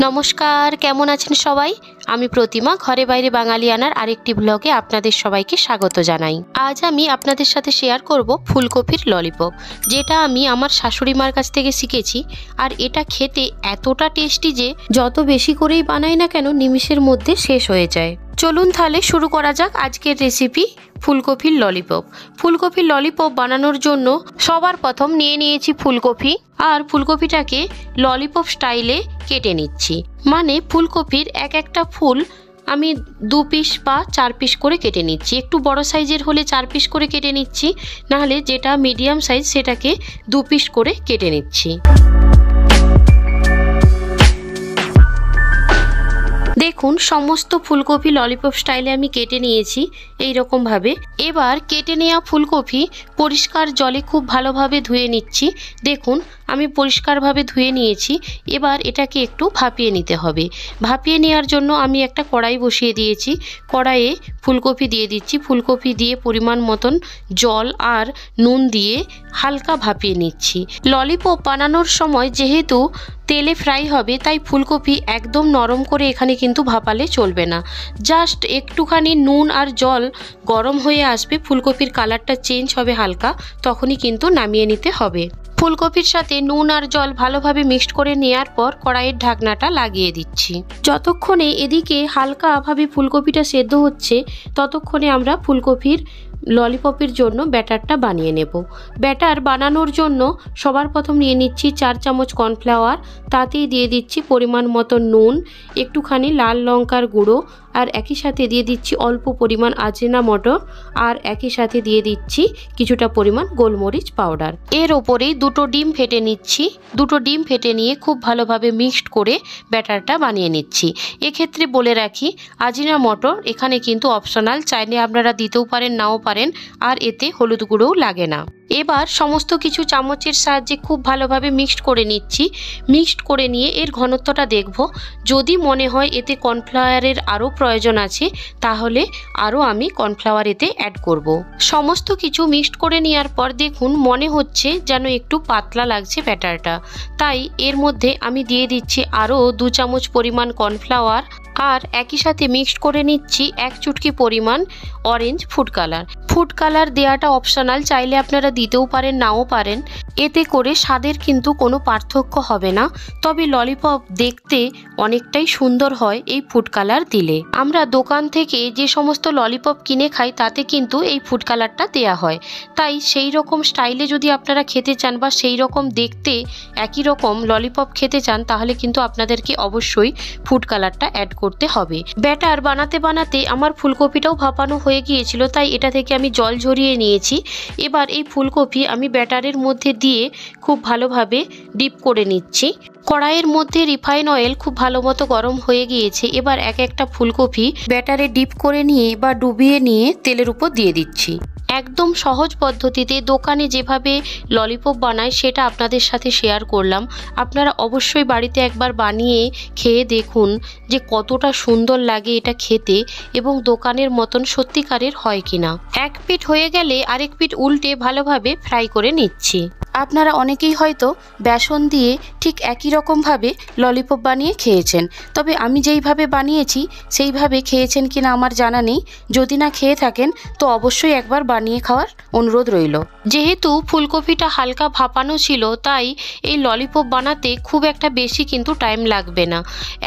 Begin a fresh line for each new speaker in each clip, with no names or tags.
নমস্কার, কেমন আছেন সবাই? আমি প্রতিমা ঘরে বাইরে বাঙালিয়ানার আরেকটি ব্লগে আপনাদের সবাইকে স্বাগত জানাই। আজ আমি আপনাদের সাথে শেয়ার করব ফুলকপির ললিপপ, যেটা আমি আমার শাশুড়ি মার কাছ থেকে শিখেছি। আর এটা খেতে এতটা টেস্টি যে যত বেশি করেই বানাই না কেন নিমিষের মধ্যে শেষ হয়ে যায়। চলুন তাহলে শুরু করা যাক আজকের রেসিপি ফুলকপির ললিপপ। ফুলকপির ললিপপ বানানোর জন্য সবার প্রথম নিয়েছি ফুলকপি, আর ফুলকপিটাকে ললিপপ স্টাইলে কেটে নিচ্ছি। মানে ফুলকপির এক একটা ফুল আমি 2 পিস বা 4 পিস করে কেটে নিচ্ছি। একটু বড় সাইজের হলে 4 পিস করে কেটে নিচ্ছি, নাহলে যেটা মিডিয়াম সাইজ সেটাকে 2 পিস করে কেটে নিচ্ছি। দেখুন সমস্ত ফুলকপি ললিপপ স্টাইলে আমি কেটে নিয়েছি এই রকম ভাবে। এবার কেটে নেওয়া ফুলকপি পরিষ্কার জলে খুব ভালোভাবে ধুয়ে নিচ্ছি। দেখুন আমি পরিষ্কারভাবে ধুয়ে নিয়েছি। এবার এটাকে একটু ভাপিয়ে নিতে হবে। ভাপিয়ে নেওয়ার জন্য আমি একটা কড়াই বসিয়ে দিয়েছি। কড়াইয়ে ফুলকপি দিয়ে দিচ্ছি। ফুলকপি দিয়ে পরিমাণ মতন জল আর নুন দিয়ে হালকা ভাপিয়ে নিচ্ছি। ললিপপ বানানোর সময় যেহেতু তেলে ফ্রাই হবে, তাই ফুলকপি একদম নরম করে এখানে কিন্তু ভাপালে চলবে না। জাস্ট একটুখানি নুন আর জল গরম হয়ে আসবে, ফুলকপির কালারটা চেঞ্জ হবে হালকা, তখনই কিন্তু নামিয়ে নিতে হবে। ফুলকপির সাথে নুন আর জল ভালোভাবে মিক্সড করে নেওয়ার পর কড়াইয়ের ঢাকনাটা লাগিয়ে দিচ্ছি। যতক্ষণে এদিকে হালকাভাবে ফুলকপিটা সেদ্ধ হচ্ছে, ততক্ষণে আমরা ফুলকপির ললিপপের জন্য ব্যাটারটা বানিয়ে নেব। ব্যাটার বানানোর জন্য সবার প্রথম নিয়ে নিচ্ছি 4 চামচ কর্নফ্লাওয়ার, তাতেই দিয়ে দিচ্ছি পরিমাণ মতো নুন, একটুখানি লাল লঙ্কার গুঁড়ো, আর একই সাথে দিয়ে দিচ্ছি অল্প পরিমাণ আজিনামোটো, আর একই সাথে দিয়ে দিচ্ছি কিছুটা পরিমাণ গোলমরিচ পাউডার। এর ওপরেই 2টো ডিম ফেটে নিচ্ছি। 2টো ডিম ফেটে নিয়ে খুব ভালোভাবে মিক্সড করে ব্যাটারটা বানিয়ে নিচ্ছি। এক্ষেত্রে বলে রাখি আজিনামোটো এখানে কিন্তু অপশনাল, চাইলে আপনারা দিতেও পারেন নাও পারেন, আর এতে হলুদ গুঁড়োও লাগে না। এবার সমস্ত কিছু চামচের সাহায্যে খুব ভালোভাবে মিক্সড করে নিচ্ছি। মিক্সড করে নিয়ে এর ঘনত্বটা দেখব। যদি মনে হয় এতে কর্নফ্লাওয়ারের আরও প্রয়োজন আছে, তাহলে আরও আমি কর্নফ্লাওয়ার এতে অ্যাড করব। সমস্ত কিছু মিক্সড করে নেওয়ার পর দেখুন মনে হচ্ছে যেন একটু পাতলা লাগছে ব্যাটারটা, তাই এর মধ্যে আমি দিয়ে দিচ্ছি আরও 2 চামচ পরিমাণ কর্নফ্লাওয়ার, আর একই সাথে মিক্সড করে নিচ্ছি 1 চুটকি পরিমাণ orange food colour. Food colour দেওয়াটা অপশনাল, চাইলে আপনারা দিতেও পারেন নাও পারেন। এতে করে স্বাদের কিন্তু কোনো পার্থক্য হবে না, তবে ললিপপ দেখতে অনেকটাই সুন্দর হয় এই ফুড কালার দিলে। আমরা দোকান থেকে যে সমস্ত ললিপপ কিনে খাই তাতে কিন্তু এই ফুড কালারটা দেয়া হয়, তাই সেই রকম স্টাইলে যদি আপনারা খেতে চান বা সেই রকম দেখতে একই রকম ললিপপ খেতে চান, তাহলে কিন্তু আপনাদেরকে অবশ্যই ফুড কালারটা অ্যাড করতে হবে। ব্যাটার বানাতে বানাতে আমার ফুলকপিটাও ভাপানো হয়ে গিয়েছিল, তাই এটা থেকে আমি জল ঝরিয়ে নিয়েছি। এবার এই ফুলকপি আমি ব্যাটারের মধ্যে দিয়ে খুব ভালোভাবে ডিপ করে নিচ্ছি। কড়াইয়ের মধ্যে রিফাইন অয়েল খুব ভালো মতো গরম হয়ে গিয়েছে। এবার এক একটা ফুলকপি ব্যাটারে ডিপ করে নিয়ে বা ডুবিয়ে নিয়ে তেলের উপর দিয়ে দিচ্ছি। একদম সহজ পদ্ধতিতে দোকানে যেভাবে ললিপপ বানায় সেটা আপনাদের সাথে শেয়ার করলাম। আপনারা অবশ্যই বাড়িতে একবার বানিয়ে খেয়ে দেখুন যে কতটা সুন্দর লাগে এটা খেতে, এবং দোকানের মতন সত্যিকারের হয় কিনা। এক পিঠ হয়ে গেলে আরেক পিঠ উল্টে ভালোভাবে ফ্রাই করে নিচ্ছি। আপনারা অনেকেই হয়তো বেসন দিয়ে ঠিক একই রকমভাবে ললিপপ বানিয়ে খেয়েছেন, তবে আমি যেইভাবে বানিয়েছি সেইভাবে খেয়েছেন কিনা আমার জানা নেই। যদি না খেয়ে থাকেন তো অবশ্যই একবার বানিয়ে খাওয়ার অনুরোধ রইল। যেহেতু ফুলকপিটা হালকা ভাপানো ছিল, তাই এই ললিপপ বানাতে খুব একটা বেশি কিন্তু টাইম লাগবে না।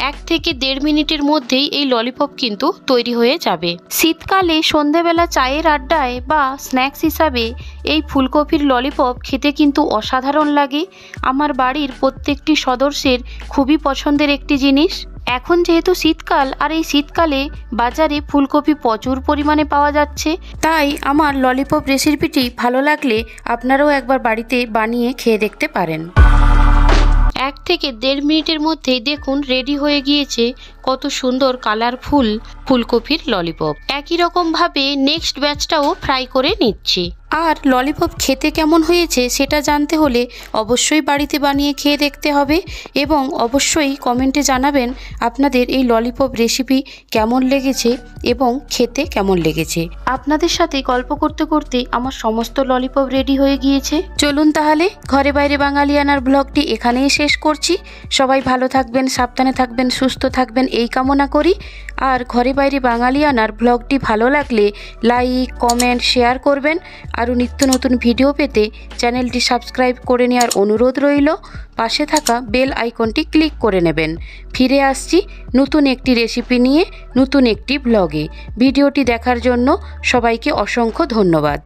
1 থেকে 1.5 মিনিটের মধ্যেই এই ললিপপ কিন্তু তৈরি হয়ে যাবে। শীতকালে সন্ধেবেলা চায়ের আড্ডায় বা স্ন্যাক্স হিসাবে এই ফুলকপির ললিপপ খেতে কিন্তু অসাধারণ লাগে। আমার বাড়ির প্রত্যেকটি সদস্যের খুবই পছন্দের একটি জিনিস। এখন যেহেতু শীতকাল, আর এই শীতকালে বাজারে ফুলকপি প্রচুর পরিমাণে পাওয়া যাচ্ছে, তাই আমার ললিপপ রেসিপিটি ভালো লাগলে আপনারাও একবার বাড়িতে বানিয়ে খেয়ে দেখতে পারেন। 1 থেকে 1.5 মিনিটের মধ্যেই দেখুন রেডি হয়ে গিয়েছে কত সুন্দর কালারফুল ফুলকপির ললিপপ। একই রকম ভাবে নেক্সট ব্যাচটাও ফ্রাই করে নিচ্ছি। আর ললিপপ খেতে কেমন হয়েছে সেটা জানতে হলে অবশ্যই বাড়িতে বানিয়ে খেয়ে দেখতে হবে এবং অবশ্যই কমেন্টে জানাবেন আপনাদের এই ললিপপ রেসিপি কেমন লেগেছে এবং খেতে কেমন লেগেছে। আপনাদের সাথে গল্প করতে করতে আমার সমস্ত ললিপপ রেডি হয়ে গিয়েছে। চলুন তাহলে ঘরে বাইরে বাঙালিয়ানার ব্লগটি এখানেই শেষ করছি। সবাই ভালো থাকবেন, সাবধানে থাকবেন, সুস্থ থাকবেন এই কামনা করি। আর ঘরে বাইরে বাঙালিয়ানার ব্লগটি ভালো লাগলে লাইক, কমেন্ট, শেয়ার করবেন। আরও নিত্য নতুন ভিডিও পেতে চ্যানেলটি সাবস্ক্রাইব করে নেওয়ার অনুরোধ রইল। পাশে থাকা বেল আইকনটি ক্লিক করে নেবেন। ফিরে আসছি নতুন একটি রেসিপি নিয়ে, নতুন একটি ব্লগে। ভিডিওটি দেখার জন্য সবাইকে অসংখ্য ধন্যবাদ।